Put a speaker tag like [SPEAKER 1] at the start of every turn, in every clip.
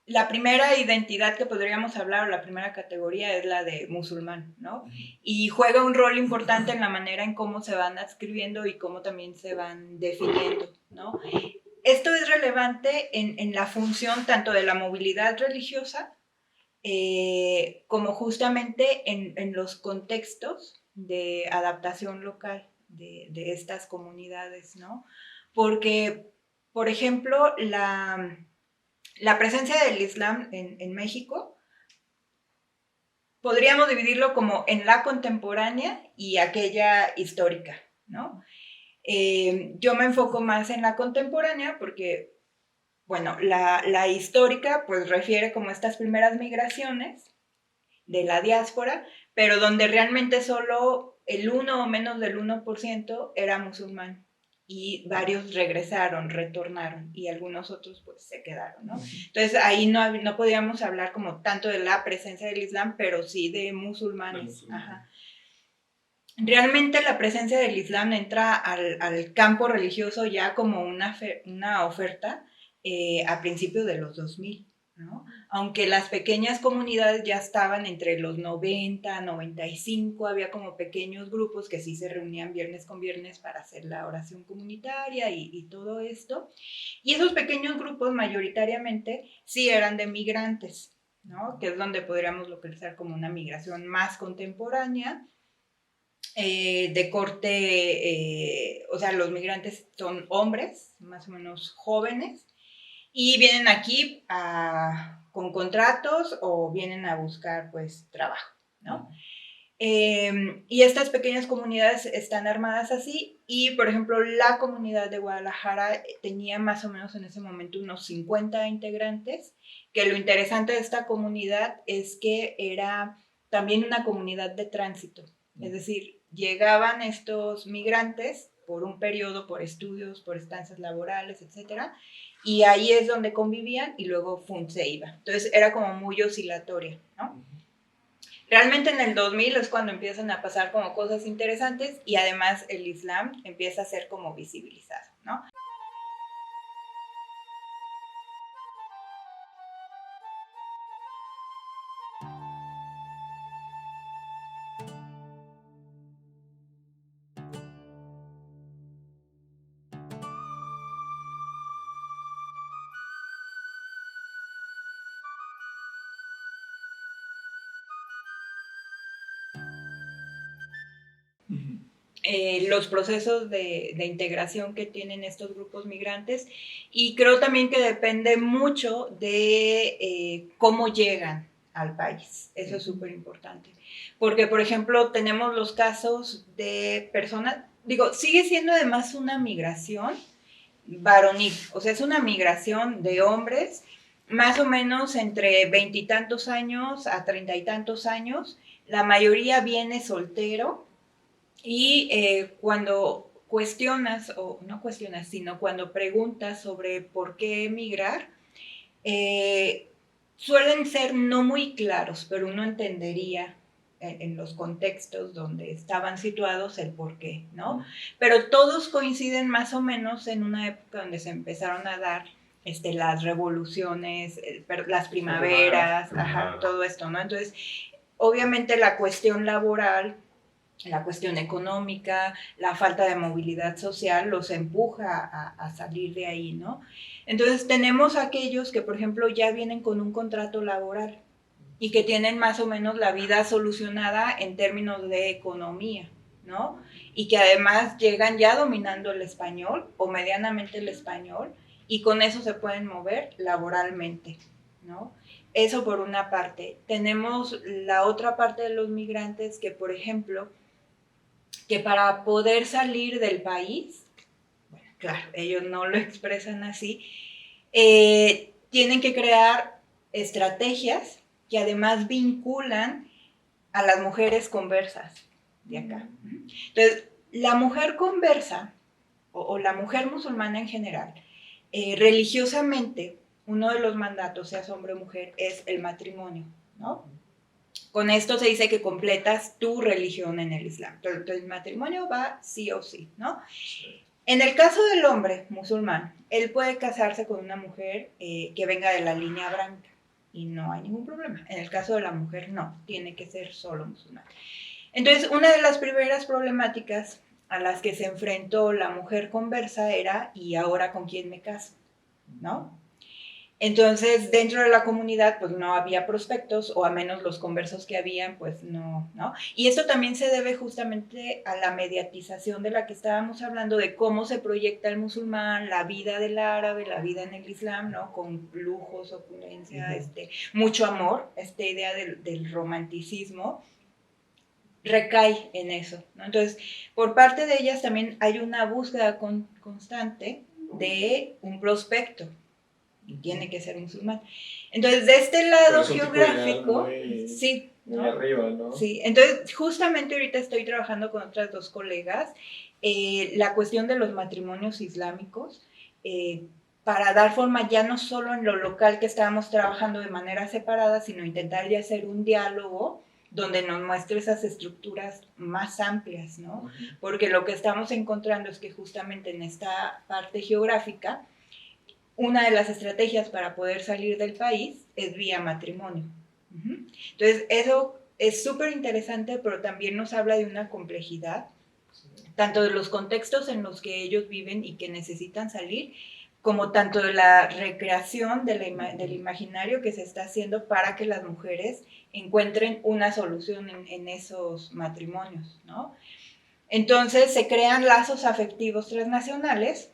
[SPEAKER 1] La primera identidad que podríamos hablar, o la primera categoría, es la de musulmán, ¿no? Y juega un rol importante en la manera en cómo se van adscribiendo y cómo también se van definiendo, ¿no? Esto es relevante en la función tanto de la movilidad religiosa como justamente en los contextos de adaptación local de estas comunidades, ¿no? Porque, por ejemplo, la presencia del Islam en México, podríamos dividirlo como en la contemporánea y aquella histórica, ¿no? Yo me enfoco más en la contemporánea porque, bueno, la histórica pues refiere como estas primeras migraciones de la diáspora, pero donde realmente solo el 1 o menos del 1% era musulmán y varios regresaron, retornaron y algunos otros pues se quedaron, ¿no? Entonces ahí no podíamos hablar como tanto de la presencia del Islam, pero sí de musulmanes. Ajá. Realmente la presencia del Islam entra al campo religioso ya como una oferta a principios de los 2000, ¿no? Aunque las pequeñas comunidades ya estaban entre los 90, 95, había como pequeños grupos que sí se reunían viernes con viernes para hacer la oración comunitaria y todo esto. Y esos pequeños grupos mayoritariamente sí eran de migrantes, ¿no? Que es donde podríamos localizar como una migración más contemporánea, de corte, o sea, los migrantes son hombres, más o menos jóvenes, y vienen aquí con contratos o vienen a buscar, pues, trabajo, ¿no? Y estas pequeñas comunidades están armadas así, y, por ejemplo, la comunidad de Guadalajara tenía más o menos en ese momento unos 50 integrantes, que lo interesante de esta comunidad es que era también una comunidad de tránsito, es decir, llegaban estos migrantes por un periodo, por estudios, por estancias laborales, etcétera, y ahí es donde convivían y luego se iba. Entonces era como muy oscilatoria, ¿no? Realmente en el 2000 es cuando empiezan a pasar como cosas interesantes y además el Islam empieza a ser como visibilizado, ¿no? Los procesos de integración que tienen estos grupos migrantes, y creo también que depende mucho de cómo llegan al país. Eso es súper importante. Porque, por ejemplo, tenemos los casos de personas, digo, sigue siendo además una migración varonil, o sea, es una migración de hombres más o menos entre veintitantos años a treinta y tantos años. La mayoría viene soltero y cuando cuestionas, o no cuestionas, sino cuando preguntas sobre por qué emigrar, eh, suelen ser no muy claros, pero uno entendería en los contextos donde estaban situados el por qué, ¿no? Pero todos coinciden más o menos en una época donde se empezaron a dar las revoluciones, las primaveras, ajá, todo esto, ¿no? Entonces, obviamente la cuestión laboral, la cuestión económica, la falta de movilidad social los empuja a salir de ahí, ¿no? Entonces tenemos aquellos que, por ejemplo, ya vienen con un contrato laboral y que tienen más o menos la vida solucionada en términos de economía, ¿no? Y que además llegan ya dominando el español o medianamente el español y con eso se pueden mover laboralmente, ¿no? Eso por una parte. Tenemos la otra parte de los migrantes que, por ejemplo, que para poder salir del país, bueno, claro, ellos no lo expresan así, tienen que crear estrategias que además vinculan a las mujeres conversas de acá. Entonces, la mujer conversa, o la mujer musulmana en general, religiosamente, uno de los mandatos, seas hombre o mujer, es el matrimonio, ¿no? Con esto se dice que completas tu religión en el Islam. Entonces, el matrimonio va sí o sí, ¿no? Sí. En el caso del hombre musulmán, él puede casarse con una mujer que venga de la línea blanca y no hay ningún problema. En el caso de la mujer, no, tiene que ser solo musulmán. Entonces, una de las primeras problemáticas a las que se enfrentó la mujer conversa era, ¿y ahora con quién me caso? ¿No? Entonces, dentro de la comunidad, pues no había prospectos, o a menos los conversos que habían, pues no, ¿no? Y esto también se debe justamente a la mediatización de la que estábamos hablando, de cómo se proyecta el musulmán, la vida del árabe, la vida en el Islam, ¿no? Con lujos, opulencia, mucho amor, esta idea del romanticismo recae en eso, ¿no? Entonces, por parte de ellas también hay una búsqueda constante de un prospecto, y tiene que ser musulmán. Entonces, de este lado geográfico, sí,
[SPEAKER 2] ¿no? Muy arriba, ¿no?
[SPEAKER 1] Sí, entonces justamente ahorita estoy trabajando con otras dos colegas la cuestión de los matrimonios islámicos, para dar forma ya no solo en lo local que estábamos trabajando de manera separada, sino intentar ya hacer un diálogo donde nos muestre esas estructuras más amplias, ¿no? Porque lo que estamos encontrando es que justamente en esta parte geográfica, una de las estrategias para poder salir del país es vía matrimonio. Entonces, eso es súper interesante, pero también nos habla de una complejidad, tanto de los contextos en los que ellos viven y que necesitan salir, como tanto de la recreación del imaginario que se está haciendo para que las mujeres encuentren una solución en esos matrimonios, ¿no? Entonces, se crean lazos afectivos transnacionales,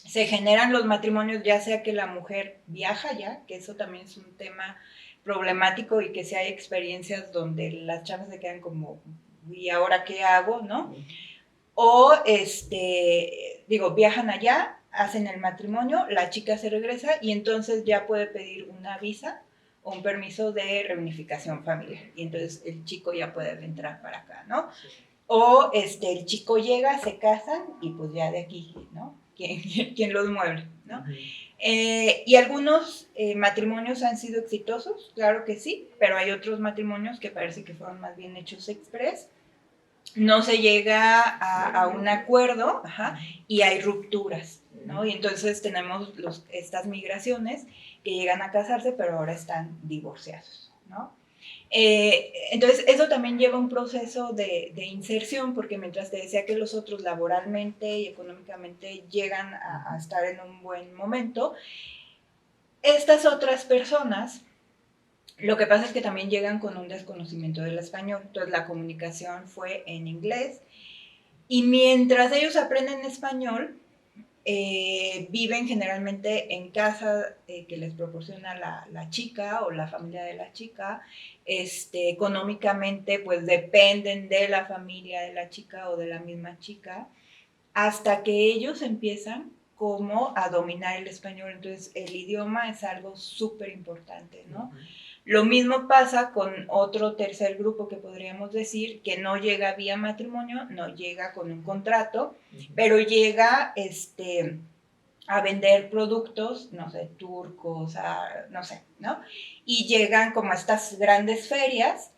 [SPEAKER 1] se generan los matrimonios, ya sea que la mujer viaja ya, que eso también es un tema problemático, y que si hay experiencias donde las chavas se quedan como, ¿y ahora qué hago? ¿No? O, viajan allá, hacen el matrimonio, la chica se regresa y entonces ya puede pedir una visa o un permiso de reunificación familiar. Y entonces el chico ya puede entrar para acá, ¿no? O el chico llega, se casan y pues ya de aquí, ¿no? ¿Quién los mueve? ¿No? Y algunos matrimonios han sido exitosos, claro que sí, pero hay otros matrimonios que parece que fueron más bien hechos express. No se llega a un acuerdo, y hay rupturas, ¿no? Y entonces tenemos estas migraciones que llegan a casarse, pero ahora están divorciados, ¿no? Entonces, eso también lleva un proceso de inserción, porque mientras te decía que los otros laboralmente y económicamente llegan a estar en un buen momento, estas otras personas, lo que pasa es que también llegan con un desconocimiento del español, entonces la comunicación fue en inglés, y mientras ellos aprenden español, viven generalmente en casa que les proporciona la chica o la familia de la chica. Económicamente, pues dependen de la familia de la chica o de la misma chica, hasta que ellos empiezan como a dominar el español. Entonces, el idioma es algo súper importante, ¿no? Lo mismo pasa con otro tercer grupo que podríamos decir, que no llega vía matrimonio, no llega con un contrato, pero llega a vender productos, no sé, turcos, no sé, ¿no? Y llegan como a estas grandes ferias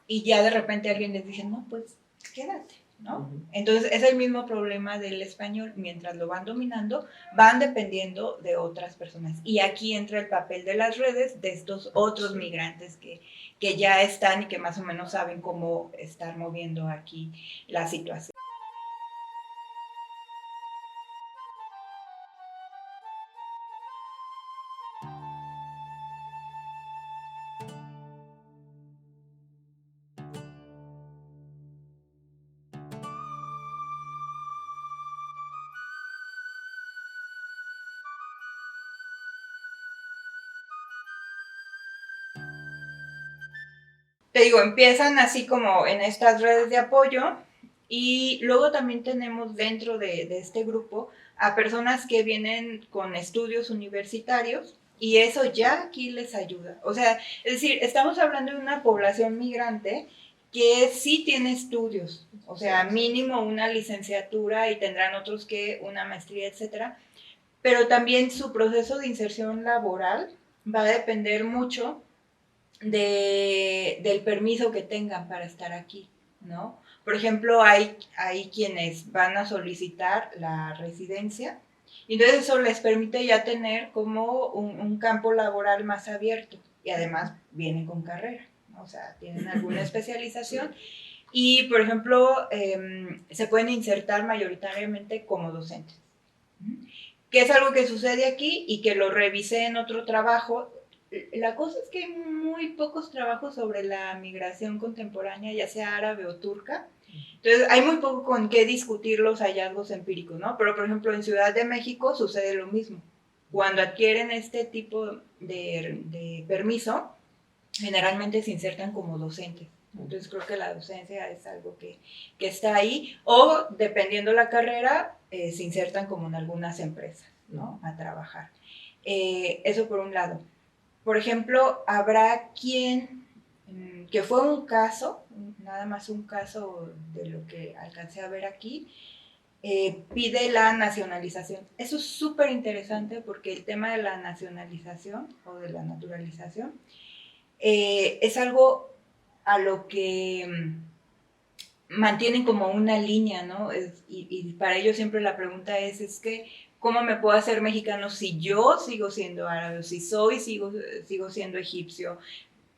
[SPEAKER 1] y ya de repente alguien les dice, no, pues quédate, ¿no? Entonces es el mismo problema del español, mientras lo van dominando, van dependiendo de otras personas. Y aquí entra el papel de las redes, de estos otros migrantes que ya están y que más o menos saben cómo estar moviendo aquí la situación. Te digo, empiezan así como en estas redes de apoyo, y luego también tenemos dentro de este grupo a personas que vienen con estudios universitarios, y eso ya aquí les ayuda. O sea, es decir, estamos hablando de una población migrante que sí tiene estudios, o sea, mínimo una licenciatura, y tendrán otros que una maestría, etcétera, pero también su proceso de inserción laboral va a depender mucho del permiso que tengan para estar aquí, ¿no? Por ejemplo, hay quienes van a solicitar la residencia y entonces eso les permite ya tener como un campo laboral más abierto y además vienen con carrera, ¿no? O sea, tienen alguna especialización y, por ejemplo, se pueden insertar mayoritariamente como docentes, que es algo que sucede aquí y que lo revisé en otro trabajo. La cosa es que hay muy pocos trabajos sobre la migración contemporánea, ya sea árabe o turca. Entonces, hay muy poco con qué discutir los hallazgos empíricos, ¿no? Pero, por ejemplo, en Ciudad de México sucede lo mismo. Cuando adquieren este tipo de permiso, generalmente se insertan como docentes. Entonces, creo que la docencia es algo que está ahí. O, dependiendo la carrera, se insertan como en algunas empresas, ¿no? A trabajar. Eso por un lado. Por ejemplo, habrá quien, que fue un caso, nada más un caso de lo que alcancé a ver aquí, pide la nacionalización. Eso es súper interesante porque el tema de la nacionalización o de la naturalización es algo a lo que mantienen como una línea, ¿no? Y para ellos siempre la pregunta es que, ¿cómo me puedo hacer mexicano si yo sigo siendo árabe, si sigo siendo egipcio?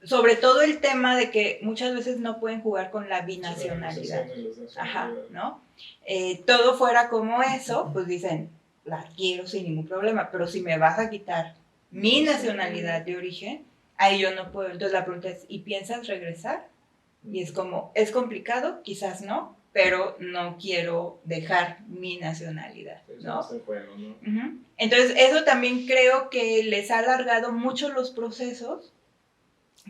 [SPEAKER 1] Sobre todo el tema de que muchas veces no pueden jugar con la binacionalidad. Ajá, ¿no? Todo fuera como eso, pues dicen, la quiero sin ningún problema, pero si me vas a quitar mi nacionalidad de origen, ahí yo no puedo. Entonces la pregunta es, ¿y piensas regresar? Y es como, es complicado, quizás no, pero no quiero dejar mi nacionalidad, ¿no? Uh-huh. Entonces, eso también creo que les ha alargado mucho los procesos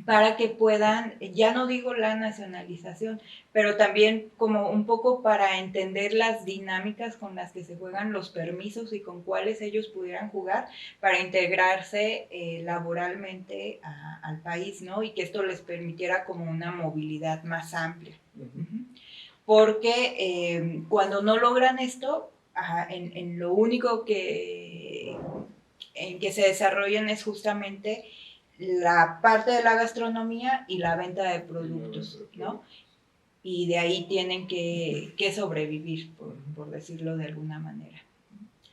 [SPEAKER 1] para que puedan, ya no digo la nacionalización, pero también como un poco para entender las dinámicas con las que se juegan los permisos y con cuáles ellos pudieran jugar para integrarse laboralmente al país, ¿no? Y que esto les permitiera como una movilidad más amplia. Uh-huh. Porque cuando no logran esto, en lo único en que se desarrollan es justamente la parte de la gastronomía y la venta de productos, ¿no? Y de ahí tienen que sobrevivir, por decirlo de alguna manera.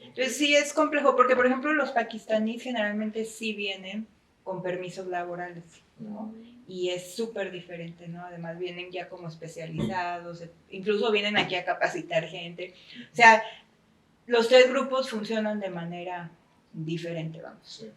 [SPEAKER 1] Entonces sí es complejo, porque por ejemplo los pakistaníes generalmente sí vienen con permisos laborales, ¿no? Y es súper diferente, ¿no? Además vienen ya como especializados, incluso vienen aquí a capacitar gente. O sea, los tres grupos funcionan de manera diferente, vamos. Sí.